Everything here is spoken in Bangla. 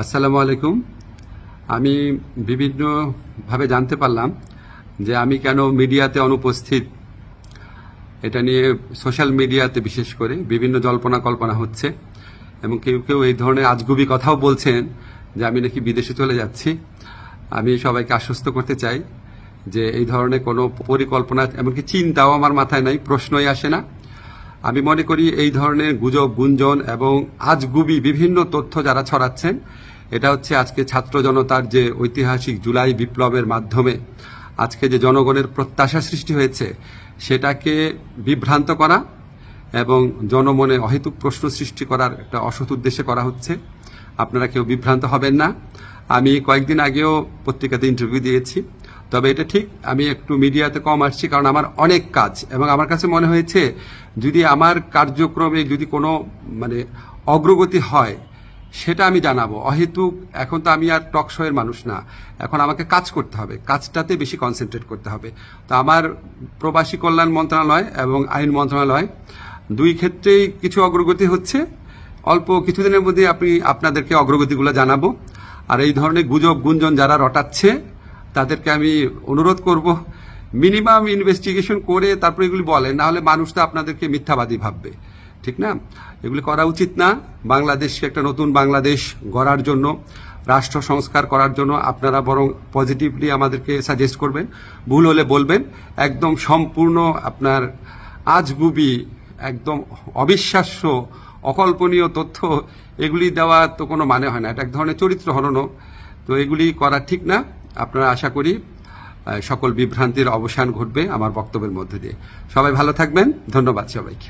আসসালামু আলাইকুম। আমি বিভিন্নভাবে জানতে পারলাম যে আমি কেন মিডিয়াতে অনুপস্থিত। এটা নিয়ে সোশ্যাল মিডিয়াতে বিশেষ করে বিভিন্ন জল্পনা কল্পনা হচ্ছে এবং কেউ কেউ এই ধরনের আজগুবি কথাও বলছেন যে আমি নাকি বিদেশে চলে যাচ্ছি। আমি সবাইকে আশ্বস্ত করতে চাই যে এই ধরনের কোনো পরিকল্পনা এমনকি চিন্তাও আমার মাথায় নাই, প্রশ্নই আসে না। আমি মনে করি এই ধরনের গুজব, গুঞ্জন এবং আজগুবি বিভিন্ন তথ্য যারা ছড়াচ্ছেন, এটা হচ্ছে আজকে ছাত্র জনতার যে ঐতিহাসিক জুলাই বিপ্লবের মাধ্যমে আজকে যে জনগণের প্রত্যাশা সৃষ্টি হয়েছে সেটাকে বিভ্রান্ত করা এবং জনমনে অহেতুক প্রশ্ন সৃষ্টি করার একটা অসৎ উদ্দেশ্যে করা হচ্ছে। আপনারা কেউ বিভ্রান্ত হবেন না। আমি কয়েকদিন আগেও পত্রিকাতে ইন্টারভিউ দিয়েছি, তবে এটা ঠিক আমি একটু মিডিয়াতে কম আসছি কারণ আমার অনেক কাজ এবং আমার কাছে মনে হয়েছে যদি আমার কার্যক্রমে যদি কোনো অগ্রগতি হয় সেটা আমি জানাবো। অহেতুক এখন তো আমি আর টক শো এর মানুষ না, এখন আমাকে কাজ করতে হবে, কাজটাতে বেশি কনসেন্ট্রেট করতে হবে। তো আমার প্রবাসী কল্যাণ মন্ত্রণালয় এবং আইন মন্ত্রণালয় দুই ক্ষেত্রেই কিছু অগ্রগতি হচ্ছে। অল্প কিছুদিনের মধ্যে আপনাদেরকে অগ্রগতিগুলো জানাবো। আর এই ধরনের গুজব গুঞ্জন যারা রটাচ্ছে তাদেরকে আমি অনুরোধ করব মিনিমাম ইনভেস্টিগেশন করে তারপর এগুলি বলেন, না হলে মানুষ তো আপনাদেরকে মিথ্যাবাদী ভাববে, ঠিক না? এগুলি করা উচিত না। বাংলাদেশকে একটা নতুন বাংলাদেশ গড়ার জন্য, রাষ্ট্র সংস্কার করার জন্য আপনারা বরং পজিটিভলি আমাদেরকে সাজেস্ট করবেন, ভুল হলে বলবেন। একদম সম্পূর্ণ আপনার আজগুবি, একদম অবিশ্বাস্য, অকল্পনীয় তথ্য এগুলি দেওয়া তো কোনো মানে হয় না। এটা এক ধরনের চরিত্র হননও। তো এগুলি করা ঠিক না। আপনারা আশা করি সকল বিভ্রান্তির অবসান ঘটবে আমার বক্তব্যের মধ্যে দিয়ে। সবাই ভালো থাকবেন। ধন্যবাদ সবাইকে।